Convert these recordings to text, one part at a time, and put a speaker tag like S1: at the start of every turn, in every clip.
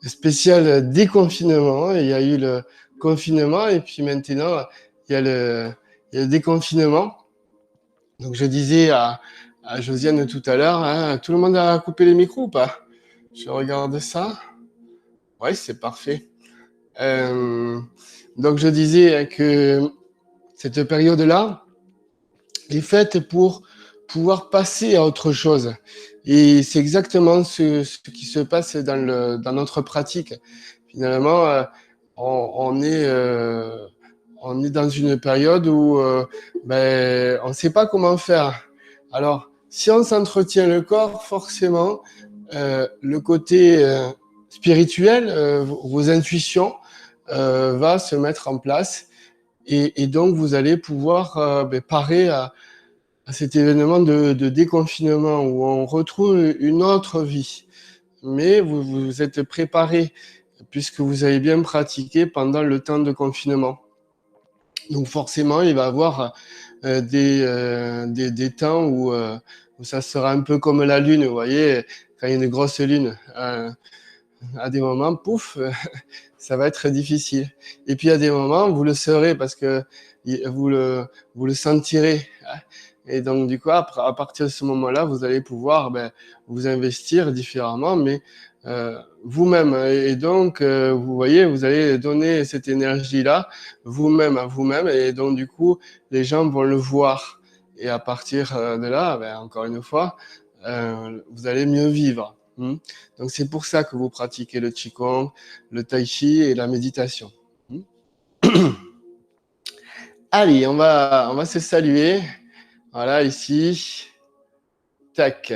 S1: spécial déconfinement. Il y a eu le confinement et puis maintenant, il y a le déconfinement. Donc, je disais à Josiane tout à l'heure, hein, tout le monde a coupé les micros ou pas? Je regarde ça. Oui, c'est parfait. Euh, donc, je disais que cette période-là est faite pour pouvoir passer à autre chose. Et c'est exactement ce qui se passe dans notre pratique. Finalement, on est dans une période où ben, on ne sait pas comment faire. Alors, si on s'entretient le corps, forcément, le côté spirituel, vos intuitions, va se mettre en place. Et donc, vous allez pouvoir ben, parer à cet événement de déconfinement où on retrouve une autre vie. Mais vous vous êtes préparé puisque vous avez bien pratiqué pendant le temps de confinement. Donc forcément, il va y avoir des temps où ça sera un peu comme la lune, vous voyez, quand il y a une grosse lune, à des moments, pouf, ça va être difficile. Et puis à des moments, vous le serez parce que vous vous le sentirez. Hein. Et donc, du coup, à partir de ce moment-là, vous allez pouvoir ben, vous investir différemment, mais vous-même. Et donc, vous voyez, vous allez donner cette énergie-là vous-même à vous-même. Et donc, du coup, les gens vont le voir. Et à partir de là, ben, encore une fois, vous allez mieux vivre. Donc, c'est pour ça que vous pratiquez le Qigong, le Tai Chi et la méditation. Allez, on va se saluer. Voilà, ici. Tac.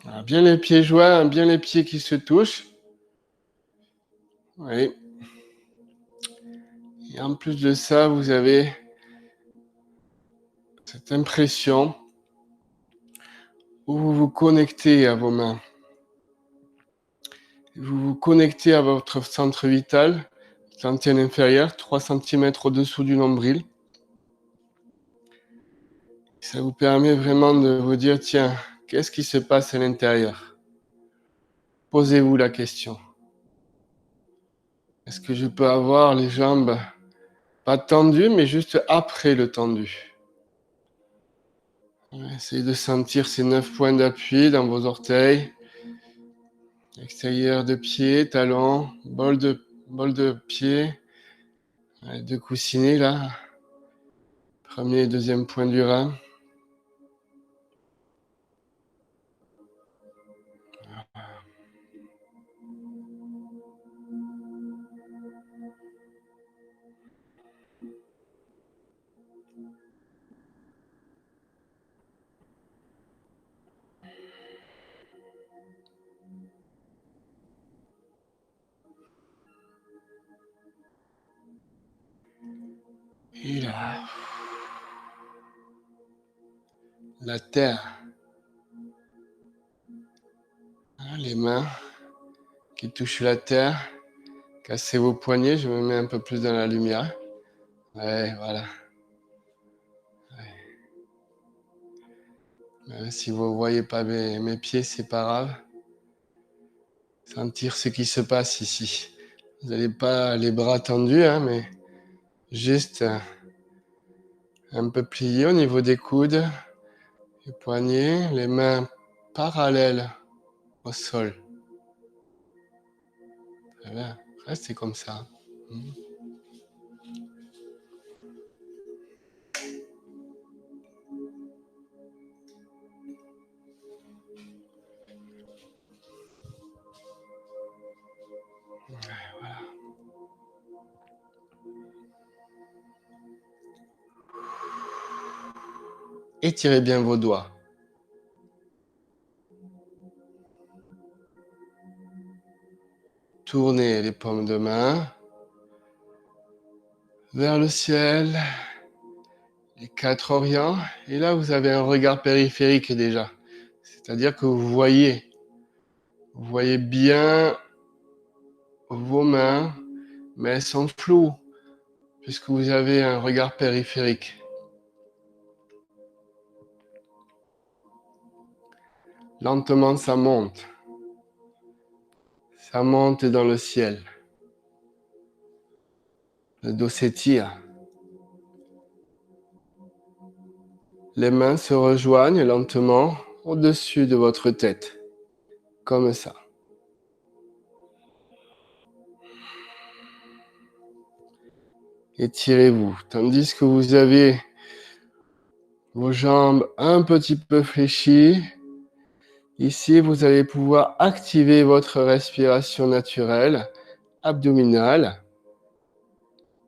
S1: Voilà, bien les pieds joints, bien les pieds qui se touchent. Oui. Et en plus de ça, vous avez cette impression où vous vous connectez à vos mains. Vous vous connectez à votre centre vital, l'antenne inférieure, 3 cm au-dessous du nombril. Ça vous permet vraiment de vous dire, tiens, qu'est-ce qui se passe à l'intérieur? Posez-vous la question. Est-ce que je peux avoir les jambes pas tendues, mais juste après le tendu? Essayez de sentir ces 9 points d'appui dans vos orteils. Extérieur de pied, talon, bol de pied. Deux coussinets là. Premier et deuxième point du rein. Et là, la terre. Les mains qui touchent la terre. Cassez vos poignets, je me mets un peu plus dans la lumière. Ouais, voilà. Si vous ne voyez pas mes pieds, c'est pas grave. Sentir ce qui se passe ici. Vous n'avez pas les bras tendus, hein, mais juste un peu pliés au niveau des coudes, les poignets, les mains parallèles au sol. Très bien. Restez comme ça. Voilà. Étirez bien vos doigts. Tournez les paumes de main vers le ciel. les 4 orients. Et là, vous avez un regard périphérique déjà. C'est-à-dire que vous voyez bien vos mains, mais elles sont floues, puisque vous avez un regard périphérique. Lentement, ça monte. Ça monte dans le ciel. Le dos s'étire. Les mains se rejoignent lentement au-dessus de votre tête. Comme ça. Étirez-vous. Tandis que vous avez vos jambes un petit peu fléchies, ici, vous allez pouvoir activer votre respiration naturelle, abdominale,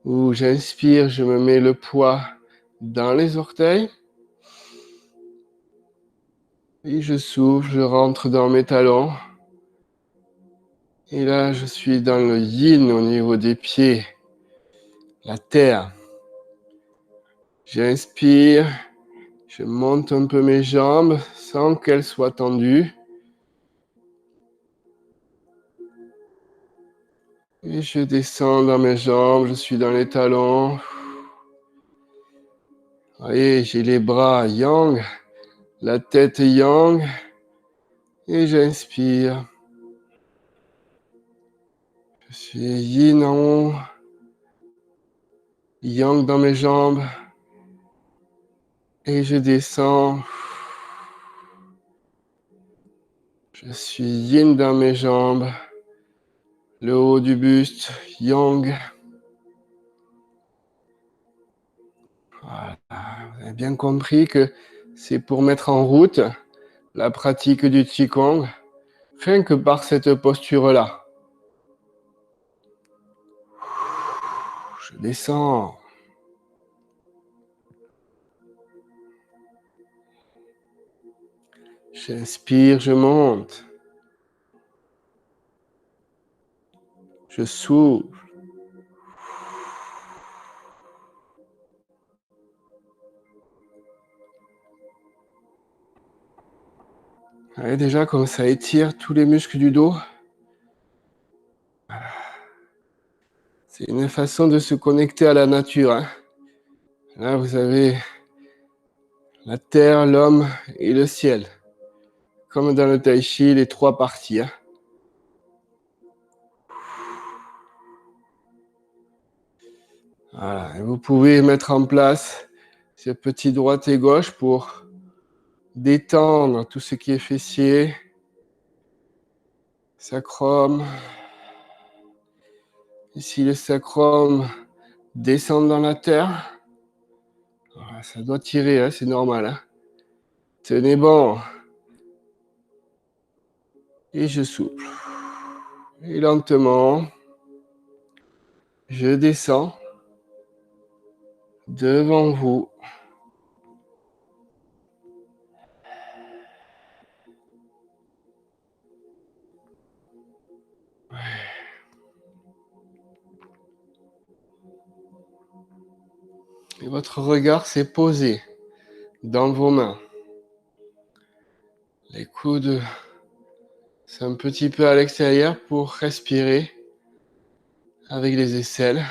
S1: où j'inspire, je me mets le poids dans les orteils, et je souffle, je rentre dans mes talons, et là, je suis dans le yin au niveau des pieds, la terre. J'inspire, je monte un peu mes jambes sans qu'elles soient tendues. Et je descends dans mes jambes, je suis dans les talons. Voyez, j'ai les bras yang, la tête yang. Et j'inspire. Je suis yin en haut, yang dans mes jambes. Et je descends. Je suis yin dans mes jambes. Le haut du buste, yang. Voilà. Vous avez bien compris que c'est pour mettre en route la pratique du Qigong, rien que par cette posture-là. Je descends. J'inspire, je monte. Je souffle. Vous voyez déjà comme ça étire tous les muscles du dos. C'est une façon de se connecter à la nature. Hein. Là, vous avez la terre, l'homme et le ciel. Comme dans le tai chi, les 3 parties. Hein. Voilà. Et vous pouvez mettre en place ces petits droite et gauche pour détendre tout ce qui est fessier, sacrum. Ici, le sacrum descend dans la terre. Voilà, ça doit tirer, hein, c'est normal. Hein. Tenez bon. Et je souffle. Et lentement, je descends devant vous. Et votre regard s'est posé dans vos mains. Les coudes, c'est un petit peu à l'extérieur pour respirer avec les aisselles.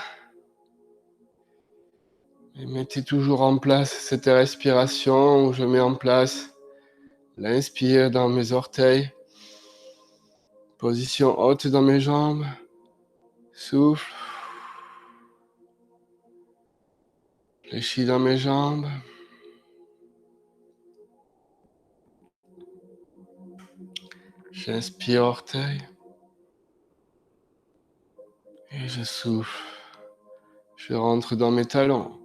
S1: Et mettez toujours en place cette respiration où je mets en place l'inspire dans mes orteils. Position haute dans mes jambes. Souffle. Fléchis dans mes jambes. J'inspire orteil. Et je souffle. Je rentre dans mes talons.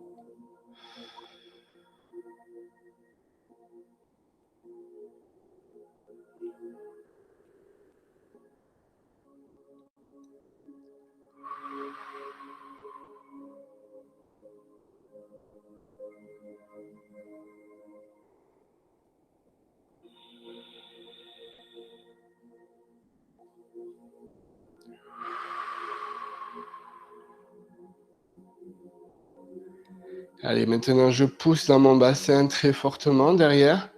S1: Allez, maintenant je pousse dans mon bassin très fortement derrière.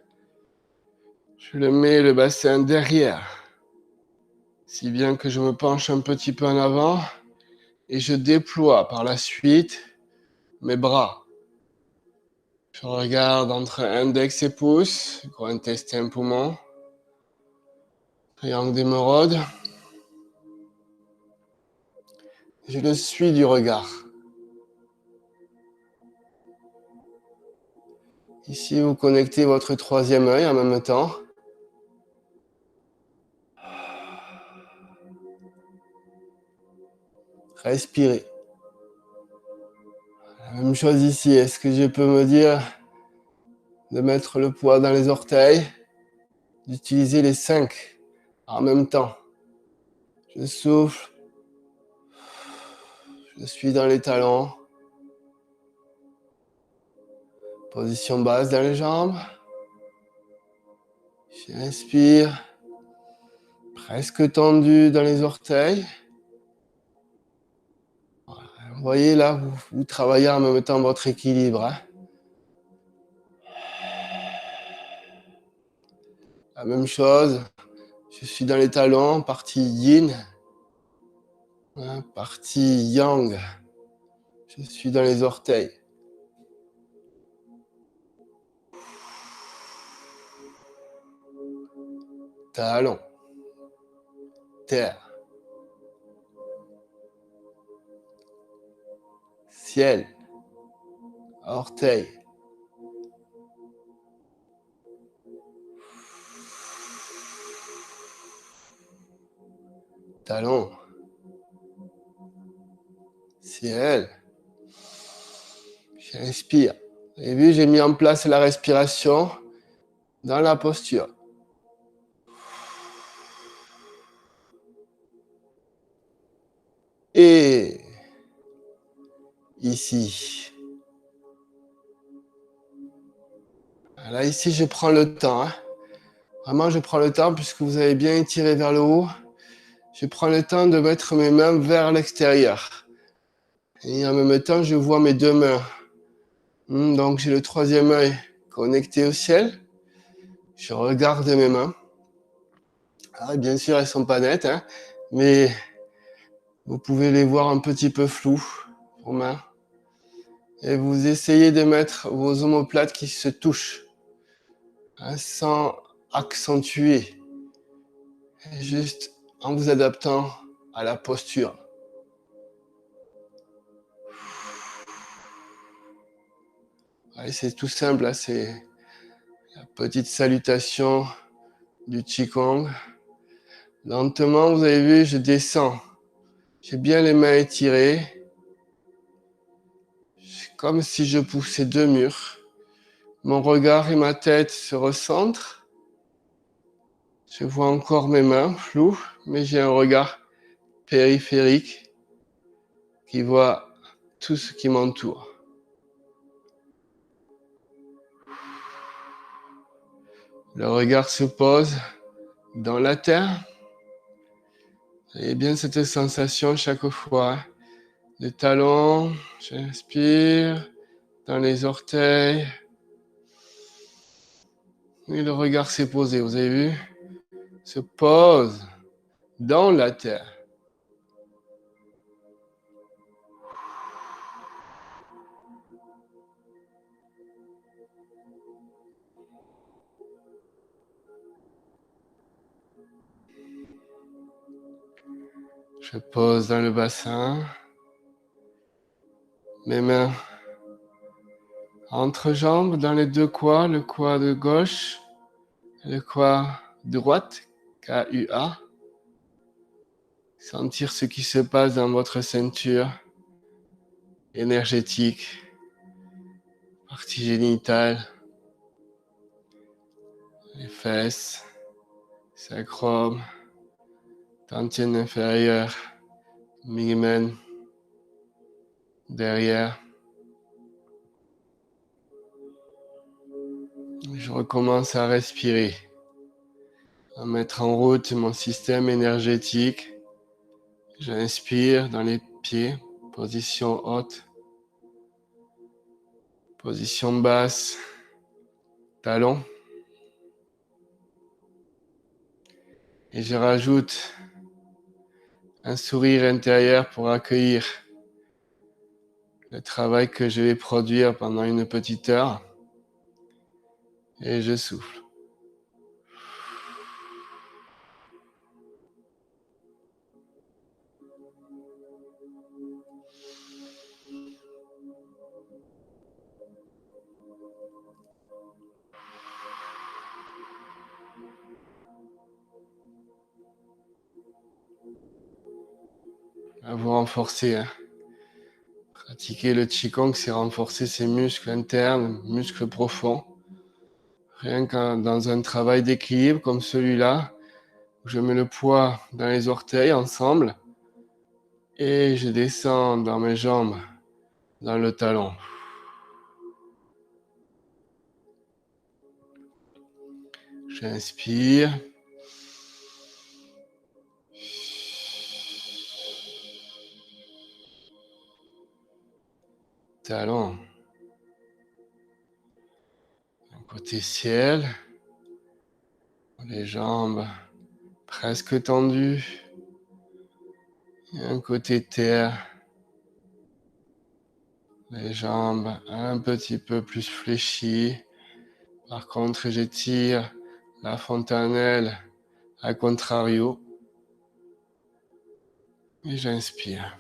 S1: Je le mets le bassin derrière, si bien que je me penche un petit peu en avant et je déploie par la suite mes bras. Je regarde entre index et pouce, gros intestin, poumon, triangle d'émeraude. Je le suis du regard. Ici, vous connectez votre troisième œil en même temps. Respirez. La même chose ici. Est-ce que je peux me dire de mettre le poids dans les orteils, d'utiliser les 5 en même temps? Je souffle. Je suis dans les talons. Position basse dans les jambes. J'inspire. Presque tendu dans les orteils. Vous voyez là, vous travaillez en même temps votre équilibre. Hein. La même chose. Je suis dans les talons, partie yin, hein, partie yang. Je suis dans les orteils. Talons. Terre. Ciel. Orteils. Talons. Ciel. J'inspire. Vous avez vu, j'ai mis en place la respiration dans la posture. Et ici. Là, ici, je prends le temps. Hein. Vraiment, je prends le temps puisque vous avez bien étiré vers le haut. Je prends le temps de mettre mes mains vers l'extérieur. Et en même temps, je vois mes deux mains. Donc, j'ai le troisième œil connecté au ciel. Je regarde mes mains. Alors, bien sûr, elles ne sont pas nettes, hein, mais vous pouvez les voir un petit peu floues, vos mains. Et vous essayez de mettre vos omoplates qui se touchent, hein, sans accentuer, juste en vous adaptant à la posture. Allez, c'est tout simple, hein, c'est la petite salutation du Qigong. Lentement, vous avez vu, je descends. J'ai bien les mains étirées. C'est comme si je poussais deux murs. Mon regard et ma tête se recentrent. Je vois encore mes mains floues, mais j'ai un regard périphérique qui voit tout ce qui m'entoure. Le regard se pose dans la terre. Et bien cette sensation chaque fois. Les talons, j'inspire, dans les orteils. Et le regard s'est posé, vous avez vu? Se pose dans la terre. Je pose dans le bassin. Mes mains entre jambes dans les deux quads, le quad de gauche et le quad de droite, K-U-A. Sentir ce qui se passe dans votre ceinture énergétique, partie génitale, les fesses, sacrum, tantienne inférieure, migmen, derrière. Je recommence à respirer, à mettre en route mon système énergétique. J'inspire dans les pieds, position haute. Position basse, talon. Et je rajoute un sourire intérieur pour accueillir le travail que je vais produire pendant une petite heure. Et je souffle. À vous renforcer. Hein. Pratiquer le Qigong, c'est renforcer ses muscles internes, muscles profonds. Rien que dans un travail d'équilibre comme celui-là, où je mets le poids dans les orteils ensemble et je descends dans mes jambes, dans le talon. J'inspire. Talon. Côté ciel. Les jambes presque tendues. Et un côté terre. Les jambes un petit peu plus fléchies. Par contre, j'étire la fontanelle à contrario. Et j'inspire.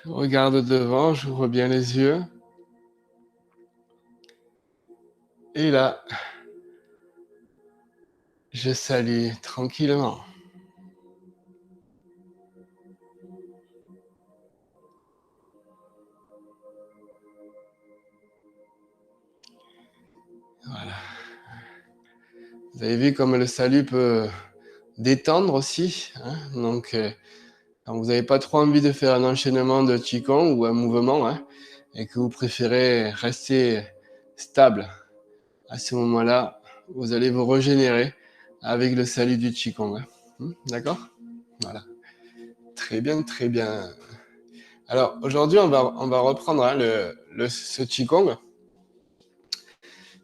S1: Je regarde devant, j'ouvre bien les yeux. Et là, je salue tranquillement. Voilà. Vous avez vu comme le salut peut détendre aussi. Hein. Donc, quand vous n'avez pas trop envie de faire un enchaînement de Qigong ou un mouvement, hein, et que vous préférez rester stable, à ce moment-là, vous allez vous régénérer avec le salut du Qigong. Hein. D'accord ? Voilà. Très bien, très bien. Alors, aujourd'hui, on va reprendre hein, ce Qigong.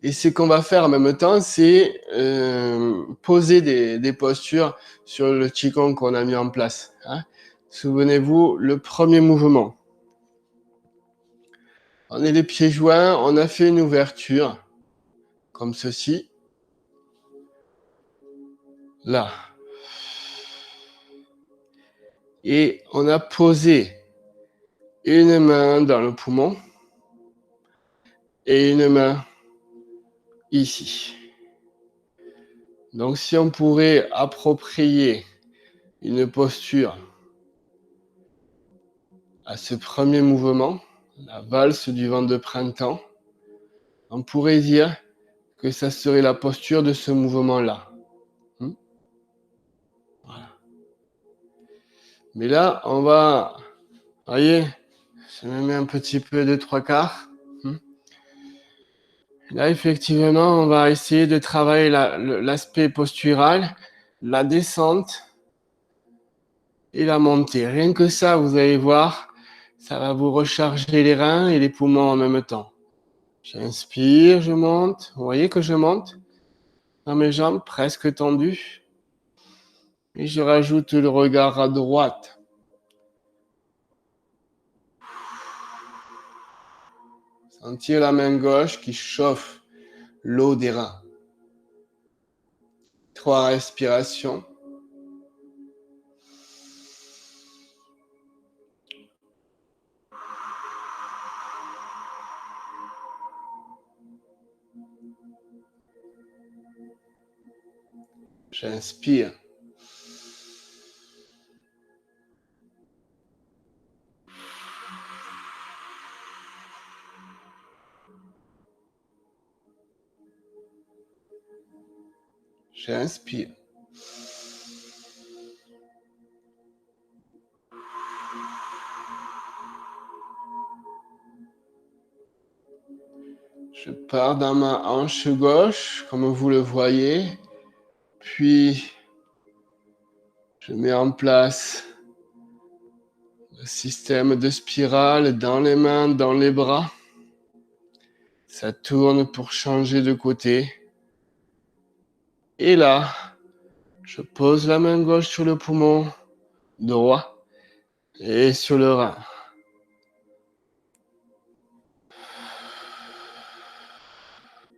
S1: Et ce qu'on va faire en même temps, c'est poser des postures sur le Qigong qu'on a mis en place. Hein. Souvenez-vous, le premier mouvement. On est les pieds joints, on a fait une ouverture, comme ceci. Là. Et on a posé une main dans le poumon et une main ici. Donc si on pourrait approprier une posture à ce premier mouvement, la valse du vent de printemps, on pourrait dire que ça serait la posture de ce mouvement-là. Voilà. Mais là, on va, voyez, je me mets un petit peu de 3/4. Là, effectivement, on va essayer de travailler l'aspect postural, la descente et la montée. Rien que ça, vous allez voir, ça va vous recharger les reins et les poumons en même temps. J'inspire, je monte. Vous voyez que je monte dans mes jambes, presque tendues. Et je rajoute le regard à droite. Sentir la main gauche qui chauffe l'eau des reins. 3 respirations. J'inspire. J'inspire. Je pars dans ma hanche gauche, comme vous le voyez, puis Je mets en place le système de spirale dans les mains, dans les bras. Ça tourne pour changer de côté. Et là, je pose la main gauche sur le poumon droit et sur le rein.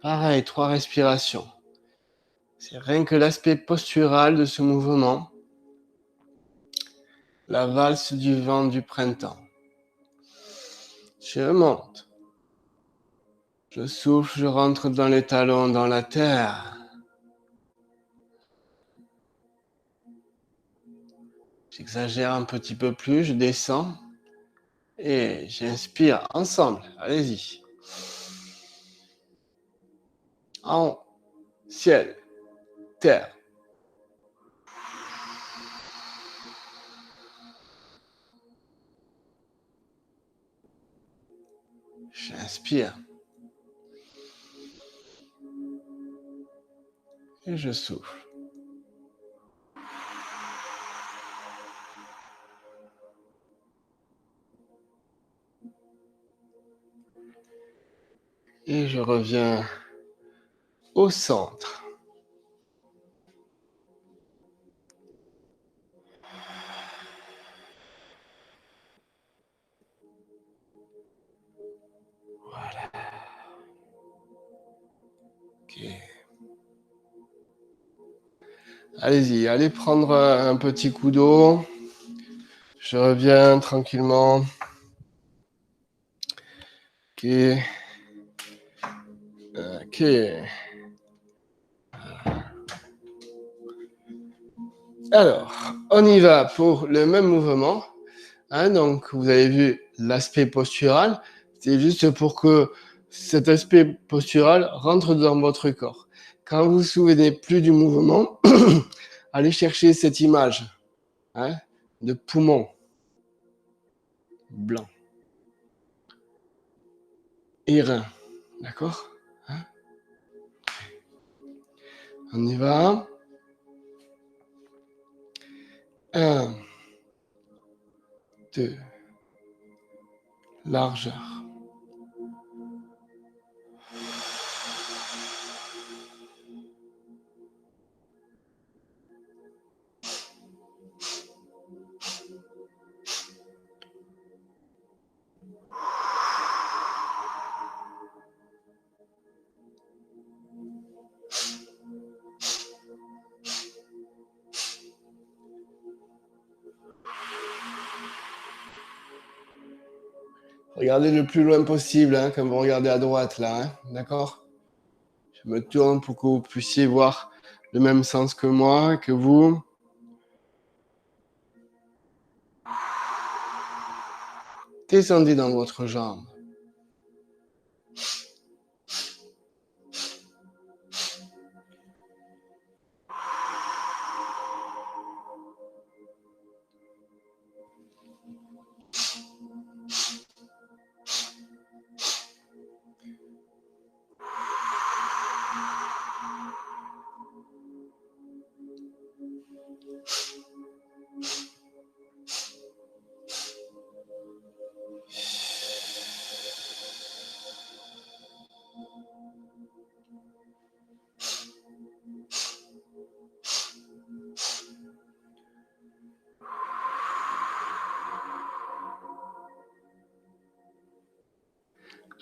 S1: Pareil, 3 respirations. C'est rien que l'aspect postural de ce mouvement. La valse du vent du printemps. Je remonte. Je souffle, je rentre dans les talons, dans la terre. J'exagère un petit peu plus, je descends. Et j'inspire ensemble. Allez-y. En haut, ciel, terre. J'inspire. Et je souffle. Et je reviens au centre. Voilà. Ok. Allez-y, allez prendre un petit coup d'eau. Je reviens tranquillement. Ok. Ok. Alors, on y va pour le même mouvement. Hein, donc, vous avez vu l'aspect postural. C'est juste pour que cet aspect postural rentre dans votre corps. Quand vous vous souvenez plus du mouvement, allez chercher cette image, hein, de poumon blanc et rein. D'accord, hein? On y va. 1, 2, largeur. Regardez le plus loin possible, hein, quand vous regardez à droite, là. Hein, d'accord? Je me tourne pour que vous puissiez voir le même sens que moi, que vous. Descendez dans votre jambe.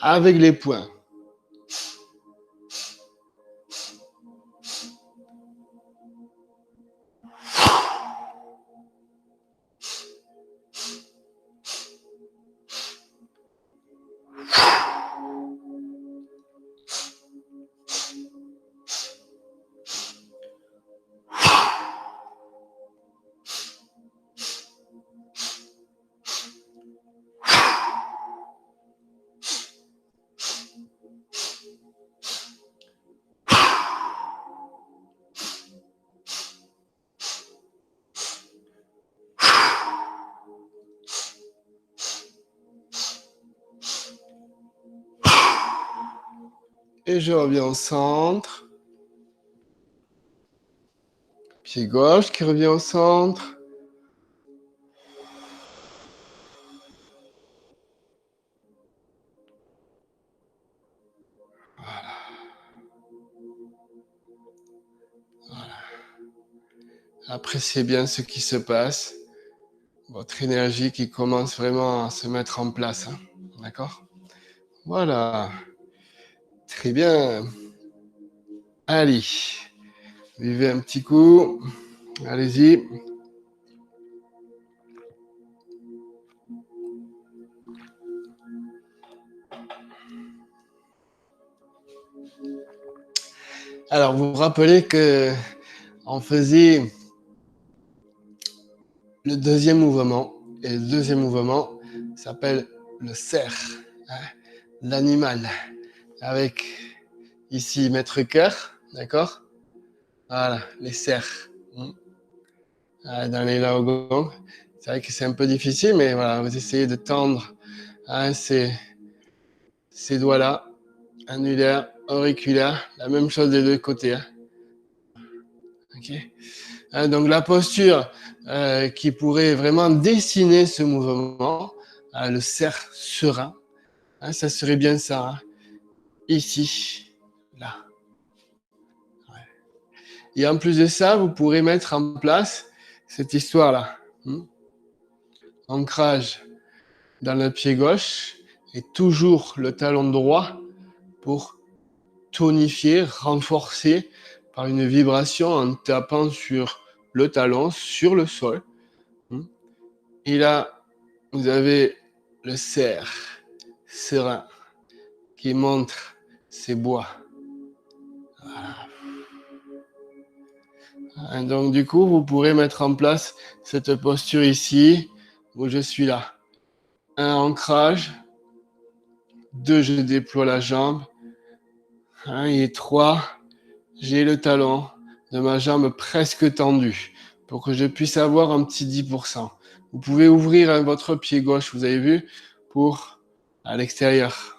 S1: Avec les poings. Et je reviens au centre. Pied gauche qui revient au centre. Voilà. Voilà. Appréciez bien ce qui se passe. Votre énergie qui commence vraiment à se mettre en place. Hein. D'accord? Voilà. Très bien. Allez. Vivez un petit coup. Allez-y. Alors, vous vous rappelez que on faisait le deuxième mouvement. Et le deuxième mouvement s'appelle le cerf, hein, l'animal. Avec ici maître cœur, d'accord? Voilà, les cerfs. Dans les laogong. C'est vrai que c'est un peu difficile, mais voilà, vous essayez de tendre hein, ces doigts-là, annulaire, auriculaire, la même chose des deux côtés. Hein. Ok. Donc la posture qui pourrait vraiment dessiner ce mouvement, le cerf serein, hein, ça serait bien ça. Hein. Ici, là. Ouais. Et en plus de ça, vous pourrez mettre en place cette histoire-là. Ancrage dans le pied gauche et toujours le talon droit pour tonifier, renforcer par une vibration en tapant sur le talon, sur le sol. Et là, vous avez le cerf serein qui montre ses bois. Voilà. Donc du coup, vous pourrez mettre en place cette posture ici, où je suis là. 1, ancrage. 2, je déploie la jambe. 1 et 3, j'ai le talon de ma jambe presque tendu pour que je puisse avoir un petit 10%. Vous pouvez ouvrir votre pied gauche, vous avez vu, pour à l'extérieur.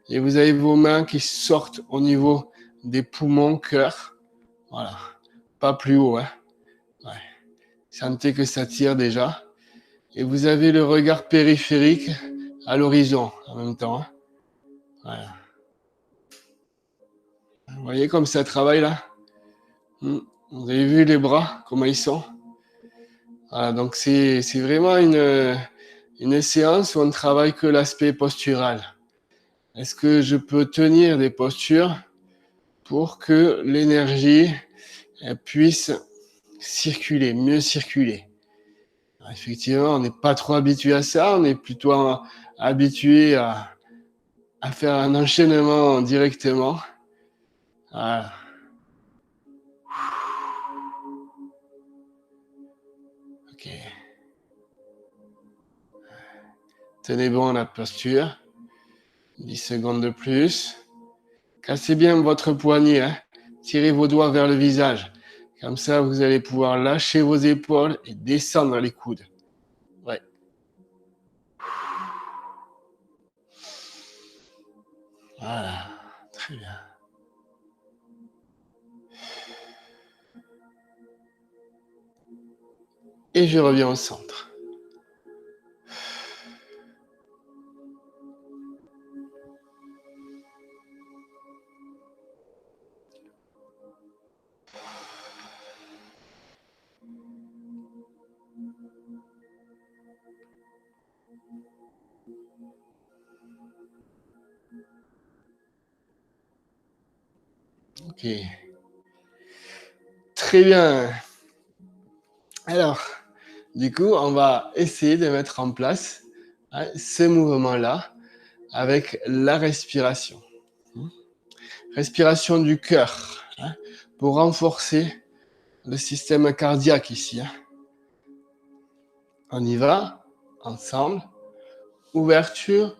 S1: Et vous avez vos mains qui sortent au niveau des poumons, cœur. Voilà. Pas plus haut. Hein. Ouais. Sentez que ça tire déjà. Et vous avez le regard périphérique à l'horizon en même temps. Hein. Voilà. Vous voyez comme ça travaille là? Vous avez vu les bras, comment ils sont? Voilà, donc c'est vraiment une séance où on ne travaille que l'aspect postural. Est-ce que je peux tenir des postures pour que l'énergie puisse circuler, mieux circuler? Alors, effectivement, on n'est pas trop habitué à ça, on est plutôt habitué à faire un enchaînement directement. Voilà. Ok. Tenez bon la posture. 10 secondes de plus. Cassez bien votre poignet. Hein. Tirez vos doigts vers le visage. Comme ça, vous allez pouvoir lâcher vos épaules et descendre les coudes. Ouais. Voilà. Très bien. Et je reviens au centre. Ok. Très bien. Alors, du coup, on va essayer de mettre en place hein, ce mouvement-là avec la respiration. Respiration du cœur hein, pour renforcer le système cardiaque ici. Hein. On y va, ensemble. Ouverture,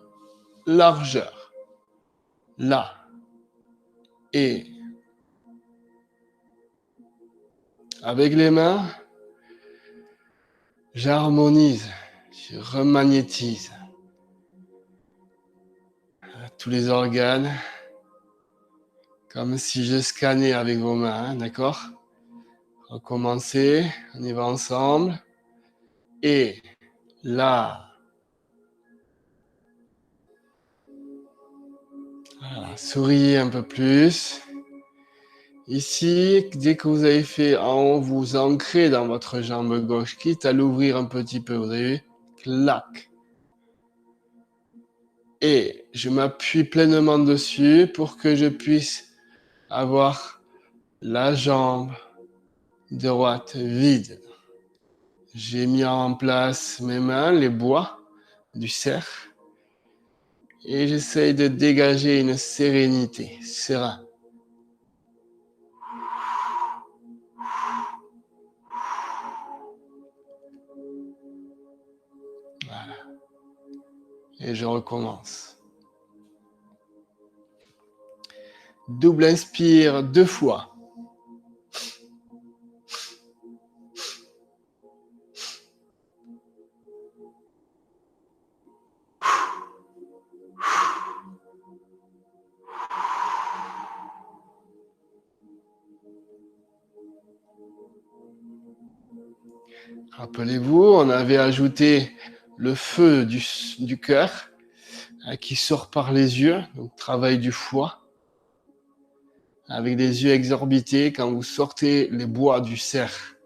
S1: largeur. Là. Et avec les mains, j'harmonise, je remagnétise tous les organes, comme si je scannais avec vos mains, hein, d'accord? Recommencer, on y va ensemble. Et là. Voilà, souriez un peu plus. Ici, dès que vous avez fait en haut, vous ancrez dans votre jambe gauche, quitte à l'ouvrir un petit peu. Vous avez vu? Clac. Et je m'appuie pleinement dessus pour que je puisse avoir la jambe droite vide. J'ai mis en place mes mains, les bois du cercle. Et j'essaye de dégager une sérénité, serein. Voilà. Et je recommence. Double inspire 2 fois. Rappelez-vous, on avait ajouté le feu du cœur qui sort par les yeux, donc travail du foie. Avec des yeux exorbités, quand vous sortez les bois du cerf.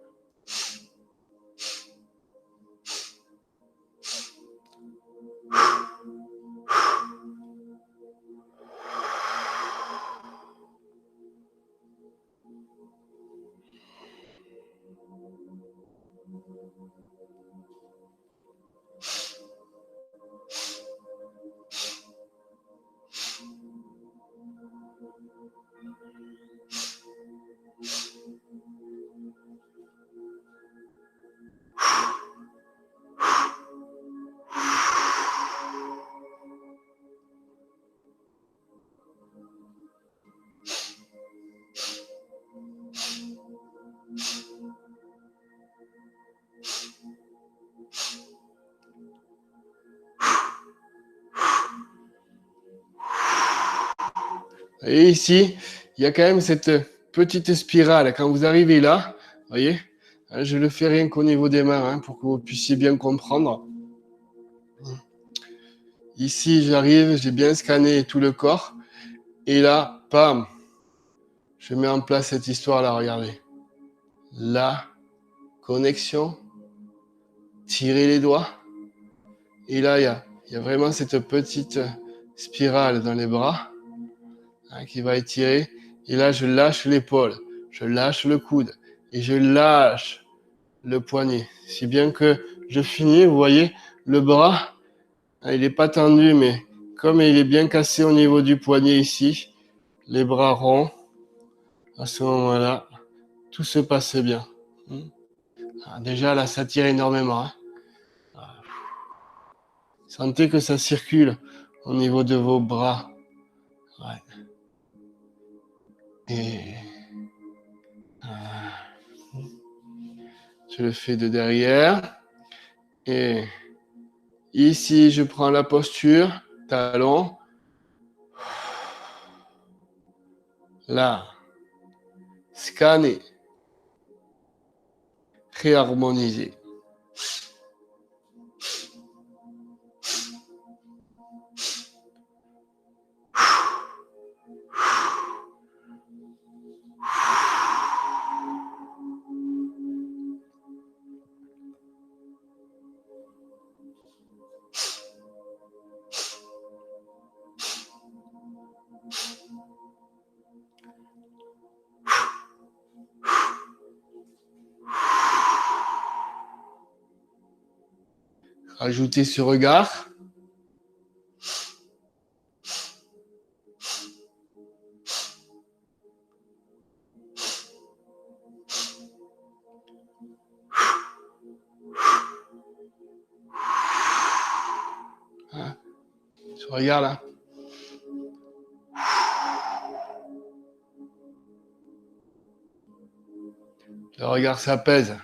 S1: Et ici, il y a quand même cette petite spirale. Quand vous arrivez là, vous voyez, je le fais rien qu'au niveau des mains, pour que vous puissiez bien comprendre. Ici, j'arrive, j'ai bien scanné tout le corps. Et là, pam, je mets en place cette histoire-là, regardez. La connexion, tirer les doigts. Et là, il y a vraiment cette petite spirale dans les bras qui va étirer. Et là, je lâche l'épaule, je lâche le coude et je lâche le poignet. Si bien que je finis, vous voyez, le bras, il n'est pas tendu, mais comme il est bien cassé au niveau du poignet ici, les bras ronds, à ce moment-là, tout se passe bien. Déjà, là, ça tire énormément. Sentez que ça circule au niveau de vos bras. Ouais. Et je le fais de derrière. Et ici, je prends la posture, talon. Là, scanner, réharmoniser. Ajoutez ce regard. Ce regard là. Le regard s'apaise.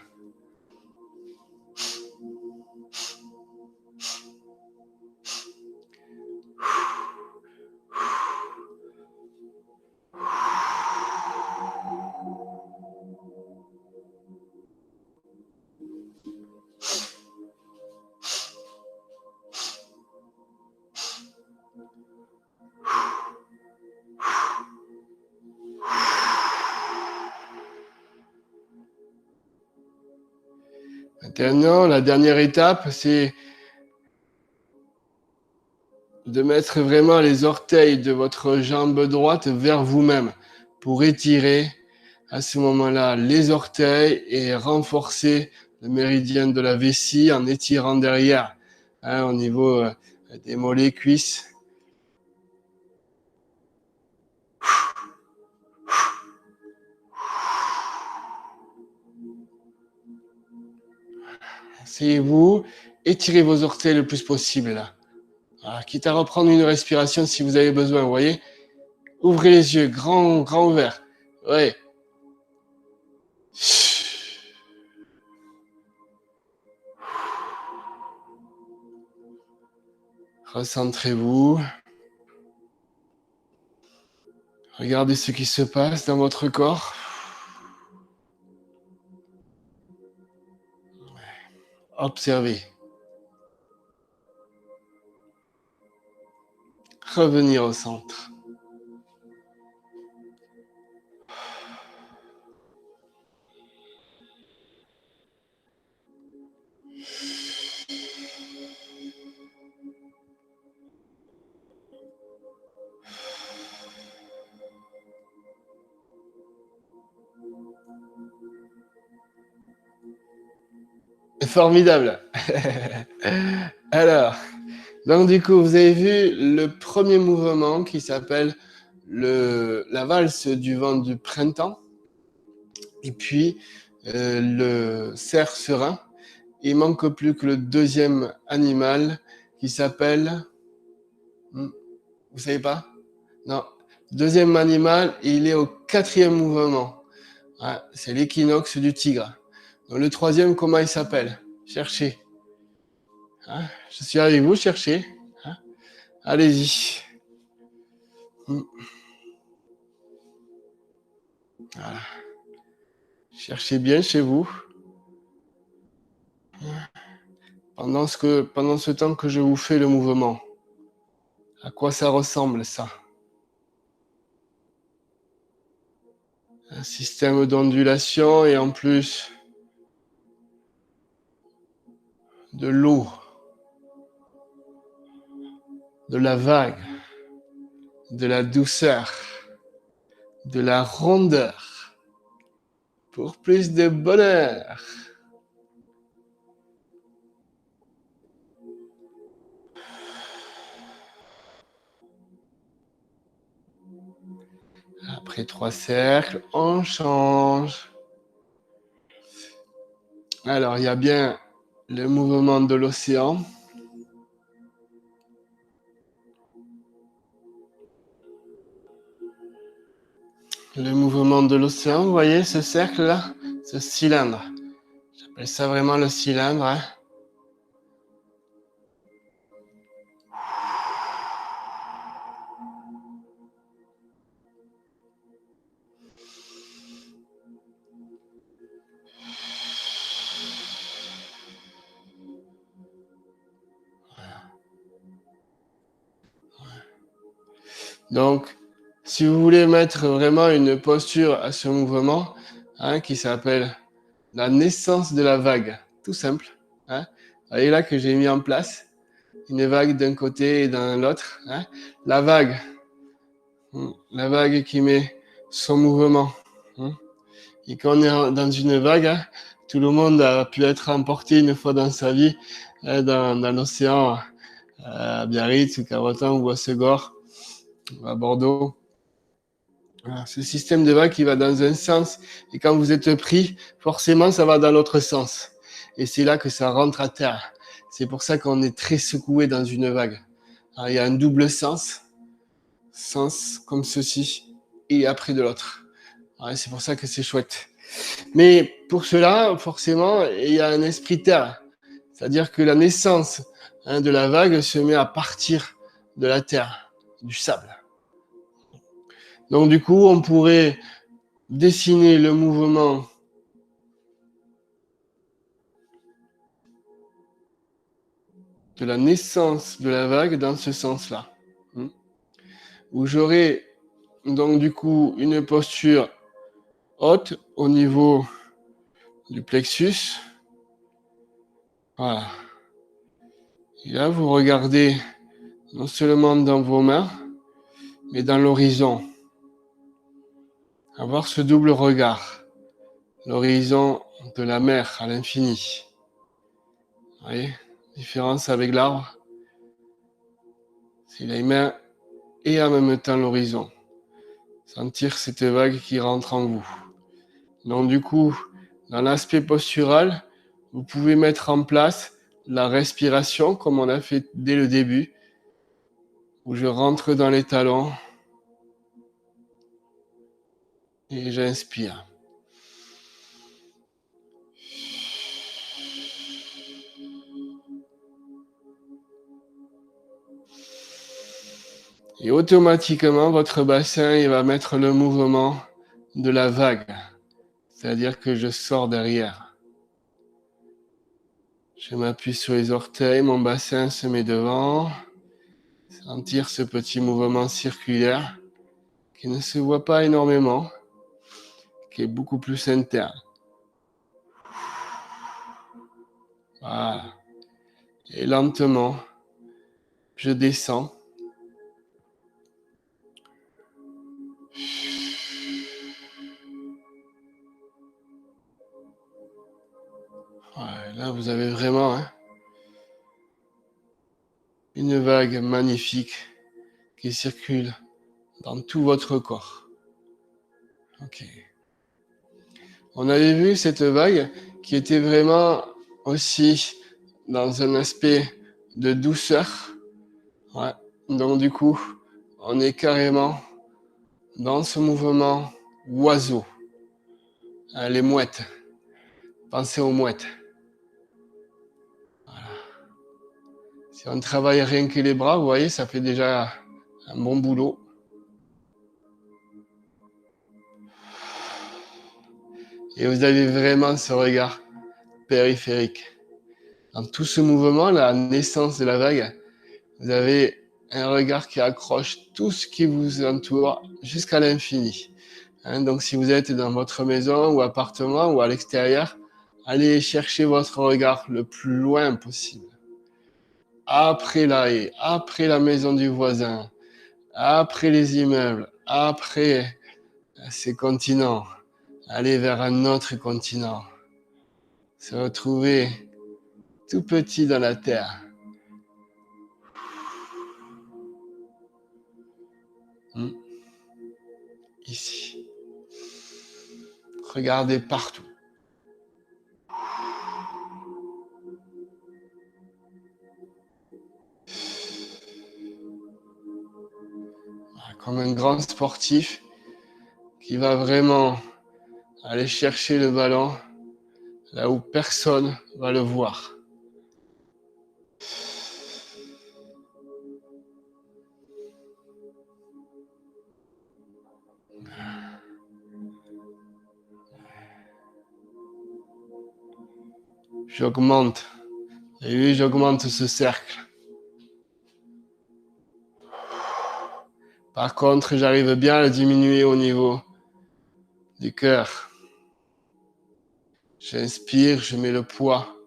S1: Maintenant, la dernière étape, c'est de mettre vraiment les orteils de votre jambe droite vers vous-même pour étirer à ce moment-là les orteils et renforcer le méridien de la vessie en étirant derrière, hein, au niveau des mollets, cuisses. Asseyez-vous, étirez vos orteils le plus possible là. Voilà, quitte à reprendre une respiration si vous avez besoin, vous voyez. Ouvrez les yeux, grand, grand ouvert. Ouais. Recentrez-vous. Regardez ce qui se passe dans votre corps. Observez. Revenir au centre. Formidable. Alors, donc du coup, vous avez vu le premier mouvement qui s'appelle la valse du vent du printemps. Et puis, le cerf serein. Il manque plus que le deuxième animal qui s'appelle... Vous savez pas? Non. Deuxième animal, il est au quatrième mouvement. Ouais, c'est l'équinoxe du tigre. Donc, le troisième, comment il s'appelle? Cherchez. Hein, je suis avec vous, cherchez. Hein, allez-y. Voilà. Cherchez bien chez vous. Pendant ce temps que je vous fais le mouvement. À quoi ça ressemble, ça? Un système d'ondulation et en plus de l'eau, de la vague, de la douceur, de la rondeur, pour plus de bonheur. Après 3 cercles, on change. Alors, il y a bien le mouvement de l'océan. Le mouvement de l'océan, vous voyez ce cercle-là, ce cylindre. J'appelle ça vraiment le cylindre. Hein. Donc, si vous voulez mettre vraiment une posture à ce mouvement, hein, qui s'appelle la naissance de la vague, tout simple. Hein. Vous voyez là que j'ai mis en place une vague d'un côté et d'un l'autre. Hein. La vague qui met son mouvement. Hein. Et quand on est dans une vague, hein, tout le monde a pu être emporté une fois dans sa vie hein, dans l'océan, à Biarritz, ou Cabreton, ou à Segor, ou à Bordeaux. Voilà, ce système de vague qui va dans un sens, et quand vous êtes pris, forcément, ça va dans l'autre sens. Et c'est là que ça rentre à terre. C'est pour ça qu'on est très secoué dans une vague. Alors, il y a un double sens comme ceci, et après de l'autre. Ouais, c'est pour ça que c'est chouette. Mais pour cela, forcément, il y a un esprit terre. C'est-à-dire que la naissance hein, de la vague se met à partir de la terre, du sable. Donc du coup, on pourrait dessiner le mouvement de la naissance de la vague dans ce sens-là. Où j'aurai donc du coup une posture haute au niveau du plexus, Voilà. Et là, vous regardez non seulement dans vos mains, mais dans l'horizon. Avoir ce double regard. L'horizon de la mer à l'infini. Vous voyez, différence avec l'arbre. C'est les mains et en même temps l'horizon. Sentir cette vague qui rentre en vous. Donc du coup, dans l'aspect postural, vous pouvez mettre en place la respiration comme on a fait dès le début, où je rentre dans les talons et j'inspire. Et automatiquement, votre bassin il va mettre le mouvement de la vague. C'est-à-dire que je sors derrière. Je m'appuie sur les orteils, mon bassin se met devant. Sentir ce petit mouvement circulaire qui ne se voit pas énormément, qui est beaucoup plus interne. Voilà. Et lentement, je descends. Ouais, là, vous avez vraiment une vague magnifique qui circule dans tout votre corps. Ok. On avait vu cette vague qui était vraiment aussi dans un aspect de douceur. Ouais. Donc du coup, on est carrément dans ce mouvement oiseau. Les mouettes. Pensez aux mouettes. Voilà. Si on travaille rien que les bras, vous voyez, ça fait déjà un bon boulot. Et vous avez vraiment ce regard périphérique. Dans tout ce mouvement, la naissance de la vague, vous avez un regard qui accroche tout ce qui vous entoure jusqu'à l'infini. Donc si vous êtes dans votre maison ou appartement ou à l'extérieur, allez chercher votre regard le plus loin possible. Après la haie, après la maison du voisin, après les immeubles, après ces continents, aller vers un autre continent, se retrouver tout petit dans la terre. Ici. Regardez partout. Comme un grand sportif qui va vraiment aller chercher le ballon là où personne va le voir. J'augmente. Et oui, j'augmente ce cercle. Par contre, j'arrive bien à le diminuer au niveau du cœur. J'inspire, je mets le poids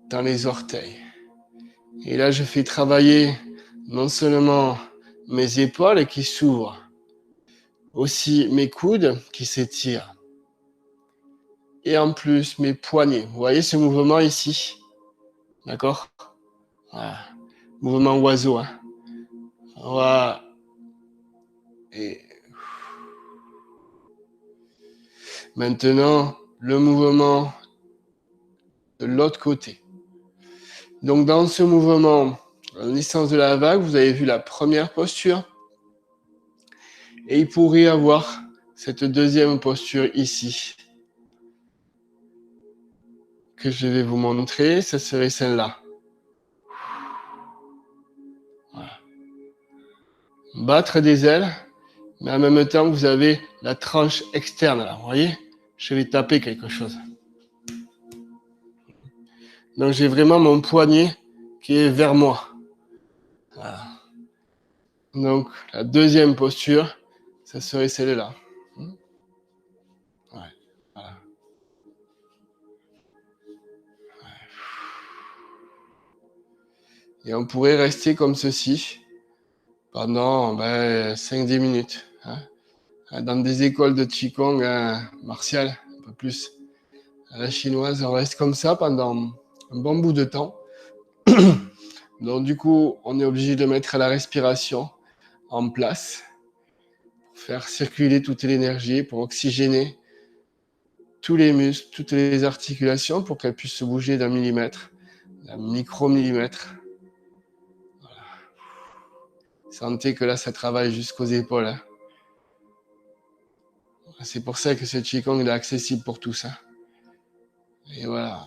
S1: dans les orteils. Et là, je fais travailler non seulement mes épaules qui s'ouvrent, aussi mes coudes qui s'étirent. Et en plus, mes poignets. Vous voyez ce mouvement ici? D'accord? Voilà. Mouvement oiseau. Voilà. Et maintenant, le mouvement de l'autre côté. Donc, dans ce mouvement, la naissance de la vague, vous avez vu la première posture. Et il pourrait y avoir cette deuxième posture ici. Que je vais vous montrer, ce serait celle-là. Voilà. Battre des ailes, mais en même temps, vous avez la tranche externe, là, vous voyez? Je vais taper quelque chose. Donc, j'ai vraiment mon poignet qui est vers moi. Voilà. Donc, la deuxième posture, ça serait celle-là. Ouais. Voilà. Et on pourrait rester comme ceci pendant 5-10 minutes. Hein. Dans des écoles de Qigong martial, un peu plus à la chinoise, on reste comme ça pendant un bon bout de temps. Donc du coup, on est obligé de mettre la respiration en place pour faire circuler toute l'énergie, pour oxygéner tous les muscles, toutes les articulations pour qu'elles puissent se bouger d'un millimètre, d'un micromillimètre. Voilà. Sentez que là, ça travaille jusqu'aux épaules. Hein. C'est pour ça que ce Qigong est accessible pour tous. Hein. Et voilà.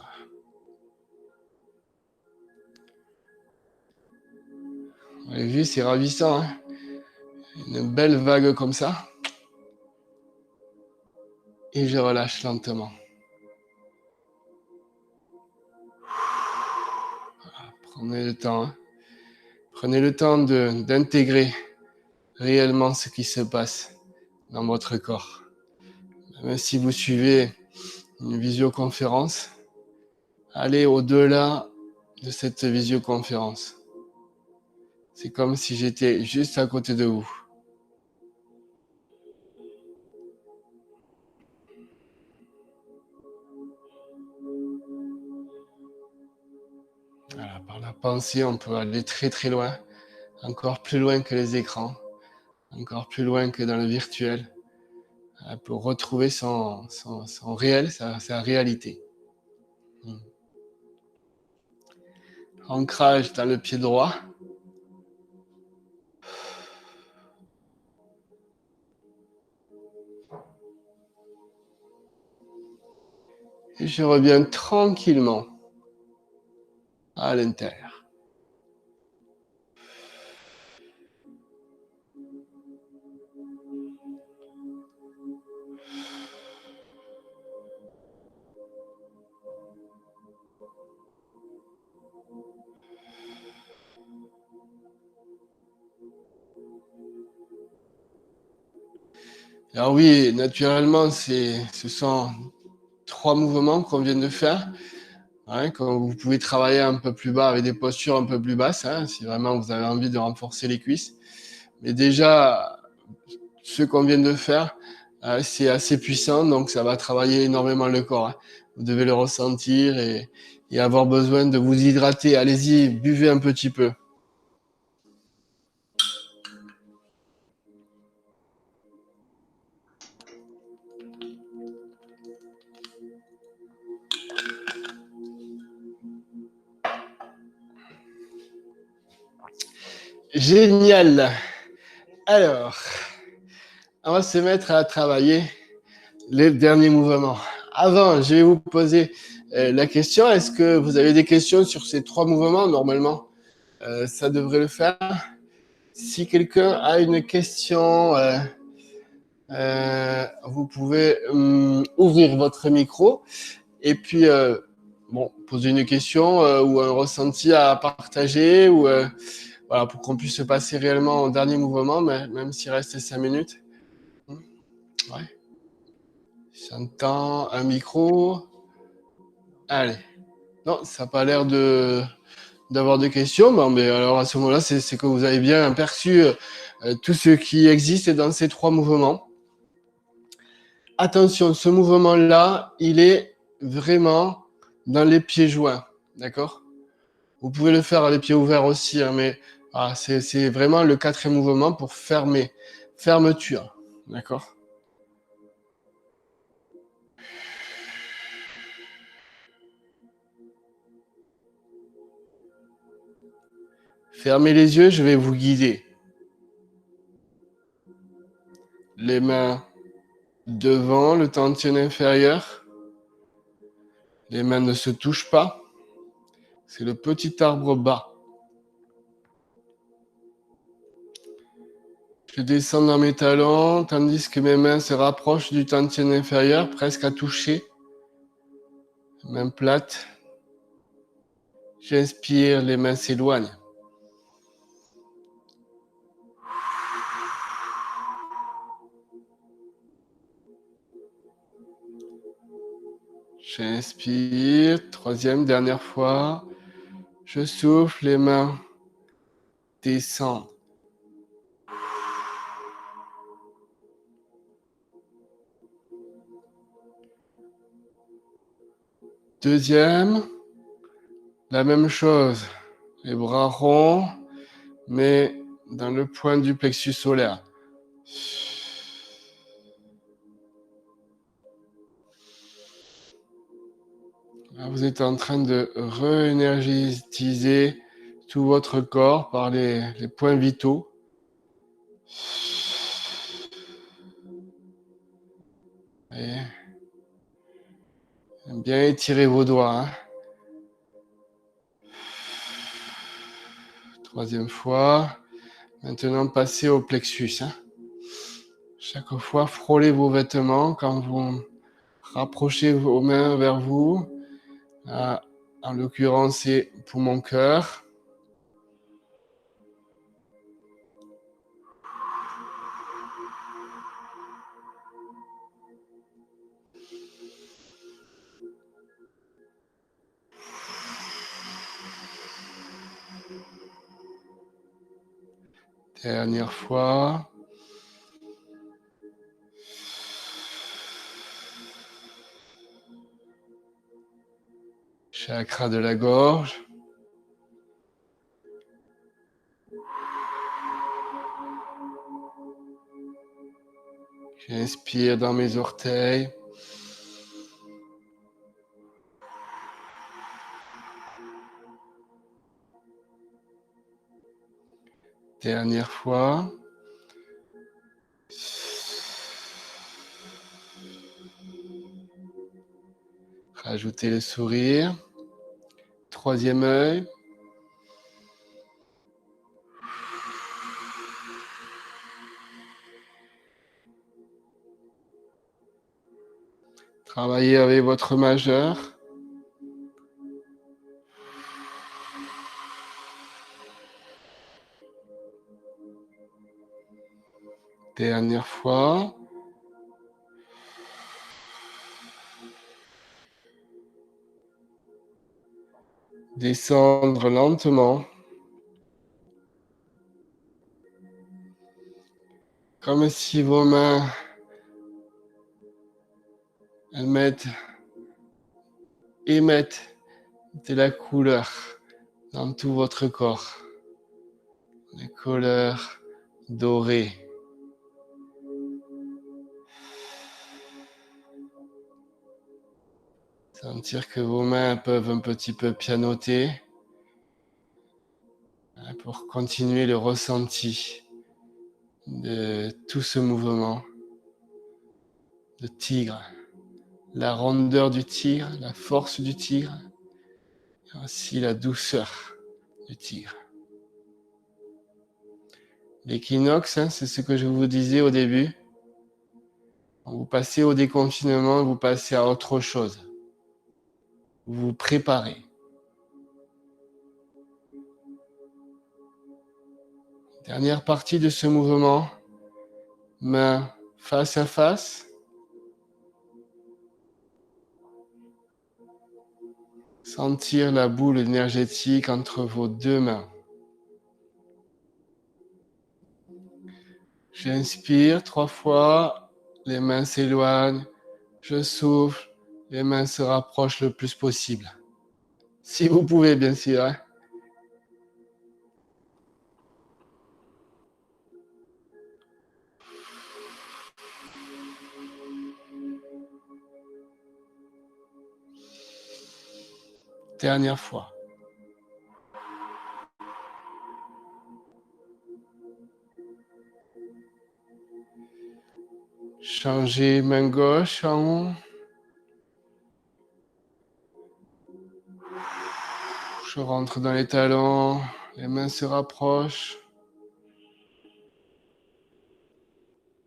S1: Vous avez vu, c'est ravissant. Hein. Une belle vague comme ça. Et je relâche lentement. Voilà. Prenez le temps. Hein. Prenez le temps d'intégrer réellement ce qui se passe dans votre corps. Même si vous suivez une visioconférence, allez au-delà de cette visioconférence. C'est comme si j'étais juste à côté de vous. Voilà, par la pensée, on peut aller très très loin, encore plus loin que les écrans, encore plus loin que dans le virtuel, pour retrouver son réel, sa réalité. Ancrage dans le pied droit. Et je reviens tranquillement à l'intérieur. Alors oui, naturellement, ce sont 3 mouvements qu'on vient de faire. Hein, quand vous pouvez travailler un peu plus bas avec des postures un peu plus basses, hein, si vraiment vous avez envie de renforcer les cuisses. Mais déjà, ce qu'on vient de faire, c'est assez puissant, donc ça va travailler énormément le corps. Hein. Vous devez le ressentir et avoir besoin de vous hydrater. Allez-y, buvez un petit peu. Génial. Alors, on va se mettre à travailler les derniers mouvements. Avant, je vais vous poser la question. Est-ce que vous avez des questions sur ces 3 mouvements? Normalement, ça devrait le faire. Si quelqu'un a une question, vous pouvez ouvrir votre micro et puis poser une question ou un ressenti à partager ou voilà, pour qu'on puisse passer réellement au dernier mouvement, mais même s'il reste 5 minutes. Ouais. J'entends un micro. Allez. Non, ça n'a pas l'air d'avoir de questions. Bon, mais alors à ce moment-là, c'est que vous avez bien perçu tout ce qui existe dans ces 3 mouvements. Attention, ce mouvement-là, il est vraiment dans les pieds joints. D'accord? Vous pouvez le faire à les pieds ouverts aussi, hein, mais c'est vraiment le 4e mouvement pour fermer. Fermeture. D'accord? Fermez les yeux, je vais vous guider. Les mains devant le tension inférieur. Les mains ne se touchent pas. C'est le petit arbre bas. Je descends dans mes talons, tandis que mes mains se rapprochent du tension inférieur, presque à toucher. Main plate. J'inspire, les mains s'éloignent. J'inspire, 3e, dernière fois. Je souffle, les mains descendre. Deuxième, la même chose. Les bras ronds, mais dans le point du plexus solaire. Là, vous êtes en train de réénergétiser tout votre corps par les points vitaux. Et bien étirer vos doigts. Hein. Troisième fois. Maintenant, passez au plexus. Hein. Chaque fois, frôlez vos vêtements quand vous rapprochez vos mains vers vous. Là, en l'occurrence, c'est poumon-cœur. Dernière fois. Chakra de la gorge. J'inspire dans mes orteils. Dernière fois. Rajoutez le sourire. Troisième œil. Travaillez avec votre majeur. Dernière fois. Descendre lentement. Comme si vos mains émettent de la couleur dans tout votre corps. Les couleurs dorées. Sentir que vos mains peuvent un petit peu pianoter pour continuer le ressenti de tout ce mouvement de tigre. La rondeur du tigre, la force du tigre, et aussi la douceur du tigre. L'équinoxe, hein, c'est ce que je vous disais au début. Vous passez au déconfinement, vous passez à autre chose. Vous vous préparez. Dernière partie de ce mouvement, main face à face. Sentir la boule énergétique entre vos deux mains. J'inspire 3 fois, les mains s'éloignent, je souffle, les mains se rapprochent le plus possible. Si vous pouvez, bien sûr. Hein. Dernière fois. Changez main gauche en haut. Je rentre dans les talons, les mains se rapprochent.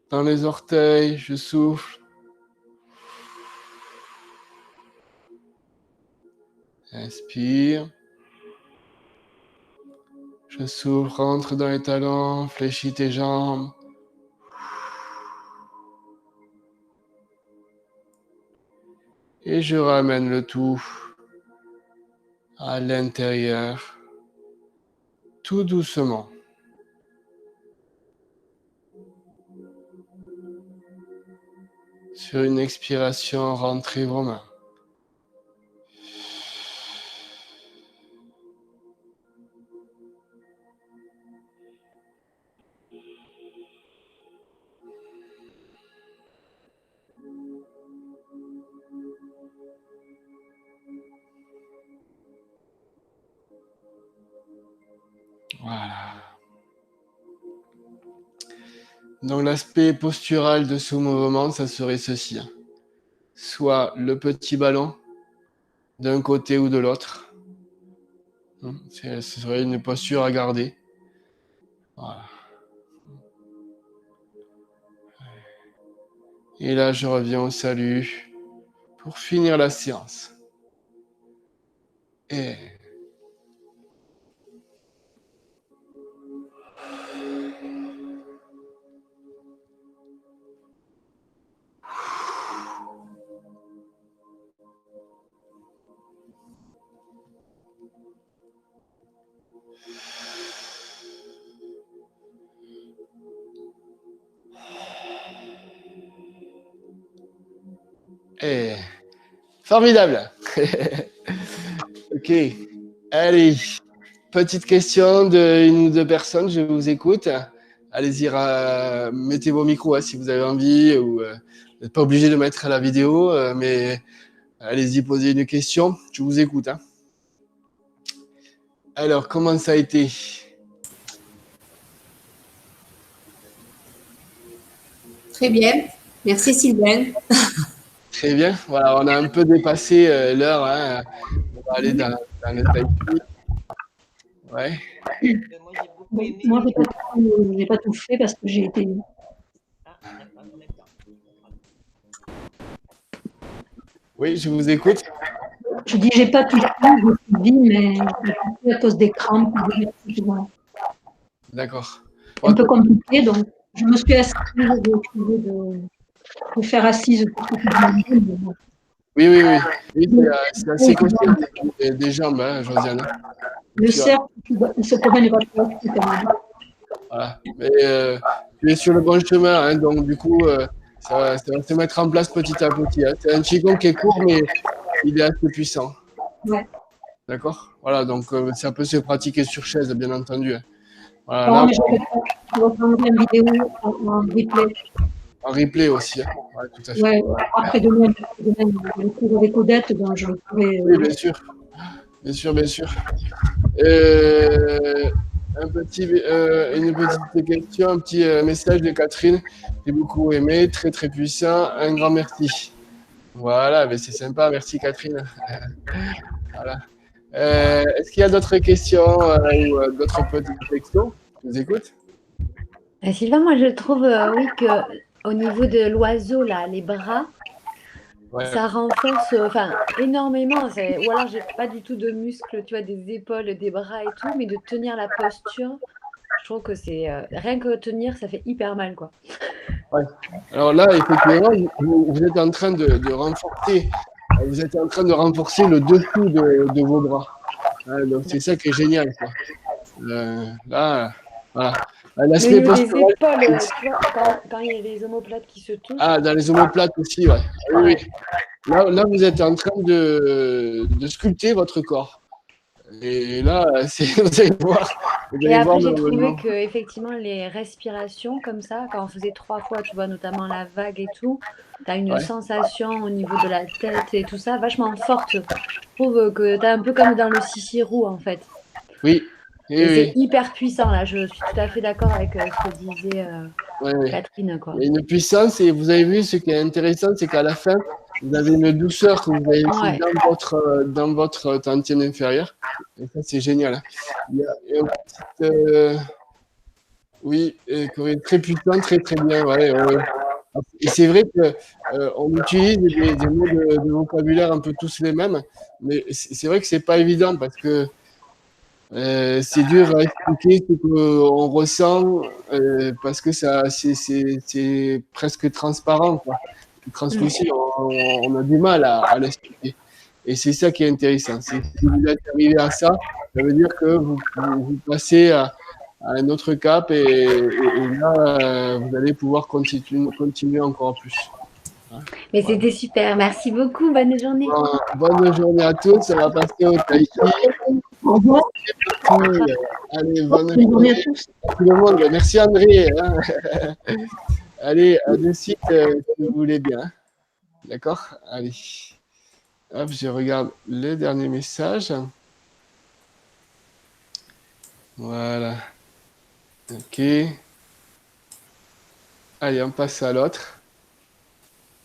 S1: Dans les orteils, je souffle. Inspire. Je souffle, rentre dans les talons, fléchis tes jambes. Et je ramène le tout à l'intérieur, tout doucement. Sur une expiration, rentrez vos mains. Voilà. Donc l'aspect postural de ce mouvement, ça serait ceci. Soit le petit ballon d'un côté ou de l'autre. Ce serait une posture à garder. Voilà. Et là, je reviens au salut pour finir la séance. Et... Formidable. Ok. Allez. Petite question d'une ou deux personnes, je vous écoute. Allez-y, mettez vos micros si vous avez envie, ou vous n'êtes pas obligé de mettre la vidéo, mais allez-y, posez une question. Je vous écoute. Alors, comment ça a été?
S2: Très bien. Merci Sylvain.
S1: Très bien. Voilà, on a un peu dépassé l'heure. On va aller dans le taille. Ouais.
S3: Moi, je n'ai pas tout fait parce que j'ai été...
S1: Oui, je vous écoute.
S3: Je dis, j'ai pas tout fait, je suivi, mais à cause des crampes. Voilà.
S1: D'accord.
S3: Un peu compliqué, donc je me suis assise, j'ai essayé de faire assise.
S1: Oui, c'est assez costaud des jambes, Josiane.
S3: Le cercle, il se promène pas trop, quand même.
S1: Voilà. Mais tu es sur le bon chemin, donc du coup, ça va se mettre en place petit à petit. C'est un Qigong qui est court, mais il est assez puissant.
S3: Ouais.
S1: D'accord. Voilà, donc ça peut se pratiquer sur chaise, bien entendu. Voilà,
S3: Non,
S1: là,
S3: mais je vais prendre une vidéo en replay.
S1: En replay aussi. Ouais, tout à fait.
S3: Ouais, après demain, le cours avec Odette, donc je pourrais.
S1: Oui, bien sûr. Bien sûr. Une petite question, un petit message de Catherine. J'ai beaucoup aimé, très très puissant. Un grand merci. Voilà, mais c'est sympa. Merci Catherine. Voilà. Est-ce qu'il y a d'autres questions ou d'autres petites questions? Je vous écoute.
S4: Sylvain, moi je trouve oui que au niveau de l'oiseau là, les bras, ça renforce énormément. Ou alors j'ai pas du tout de muscles, tu vois, des épaules, des bras et tout, mais de tenir la posture, je trouve que c'est rien que tenir, ça fait hyper mal quoi.
S1: Ouais. Alors là, effectivement, vous êtes en train de renforcer. Vous êtes en train de renforcer le dessous de vos bras. Donc c'est ça qui est génial, quoi. Là, voilà.
S4: L'aspect postural. Les épaules, tu vois, quand il y a les omoplates qui se touchent.
S1: Ah, dans les omoplates aussi, ouais. Oui. Là, vous êtes en train de sculpter votre corps. Et là, vous allez voir.
S4: Et après, j'ai trouvé que effectivement les respirations comme ça, quand on faisait 3 fois, tu vois, notamment la vague et tout, tu as une sensation au niveau de la tête et tout ça vachement forte. Je trouve que tu as un peu comme dans le Cicérou en fait.
S1: Oui.
S4: Et c'est hyper puissant là, je suis tout à fait d'accord avec ce que disait Catherine. Quoi.
S1: Il y a une puissance et vous avez vu, ce qui est intéressant, c'est qu'à la fin, vous avez une douceur que vous avez dans votre tantième inférieure. Et ça, c'est génial. Il y a une petite... oui, très puissant, très très bien. Ouais. Et c'est vrai qu'on utilise des mots de vocabulaire un peu tous les mêmes, mais c'est vrai que c'est pas évident parce que c'est dur à expliquer ce qu'on ressent parce que c'est presque transparent, quoi. Translucide, on a du mal à l'expliquer. Et c'est ça qui est intéressant. Si vous êtes arrivé à ça, ça veut dire que vous passez à un autre cap et là, vous allez pouvoir continuer encore plus.
S4: Mais c'était super. Merci beaucoup. Bonne journée.
S1: Bonne journée à tous. On va passer au tai chi.
S3: Au revoir.
S1: Allez, bonne
S3: Bonne journée
S1: journée
S3: à tous.
S1: à tout le monde. Merci André. Hein. Allez, à de suite si vous voulez bien. D'accord? Allez. Hop, je regarde le dernier message. Voilà. OK. Allez, on passe à l'autre.